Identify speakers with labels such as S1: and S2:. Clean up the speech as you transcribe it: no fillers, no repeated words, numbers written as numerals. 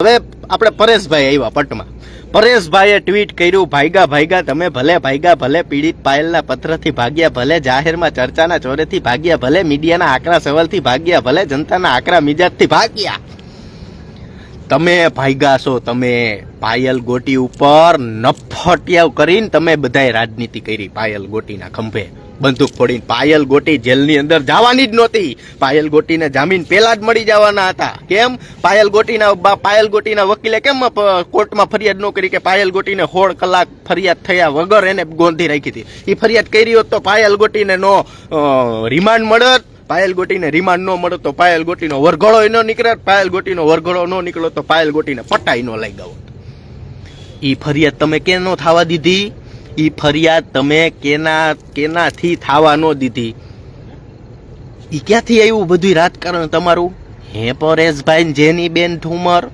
S1: હવે આપણે પરેશભાઈ આવ્યા પટમાં. પરેશભાઈએ ટ્વીટ કર્યું, ભાગ્યા તમે ભલે ભાગ્યા, ભલે પીડિત પાયલના પત્રથી ભાગ્યા, ભલે જાહેરમાં ચર્ચાના ચોરેથી ભાગ્યા, ભલે મીડિયાના આકરા સવાલથી ભાગ્યા, ભલે જનતાના આકરા મિજાજથી ભાગ્યા. તમે ભાગ્યા છો. તમે પાયલ ગોટી ઉપર નફટિયાવ કરીને તમે બધાએ રાજનીતિ કરી. પાયલ ગોટીના ખંભે બંદૂક ફોડીને. પાયલ ગોટી જેલની અંદર જવાની જ નહોતી. પાયલ ગોટીને જામીન પહેલા જ મળી જવાના હતા. કેમ? પાયલ ગોટીના વકીલે કેમ કોર્ટમાં ફરિયાદ ન કરી કે પાયલ ગોટીને 16 કલાક ફરિયાદ થયા વગર એને ગોંધી રાખી હતી? એ ફરિયાદ કરી હોત તો પાયલ ગોટીને નો રિમાન્ડ મળત. પાયલ ગોટીને રિમાન્ડ ન મળે તો પાયલ ગોટીનો વરઘોડો ન નીકળે. પાયલ ગોટીનો વરઘોડો ન નીકળ્યો તો પાયલ ગોટીને પટાઈ ન લઈ ગયો. ઈ ફરિયાદ તમે કેમ ન થવા દીધી? ઈ ફરિયાદ તમે કેનાથી થવા ન દીધી? ઈ ક્યાંથી આવ્યું બધું રાજકારણ તમારું? હે પરેશભાઈ, જેની બેન ઠુમર,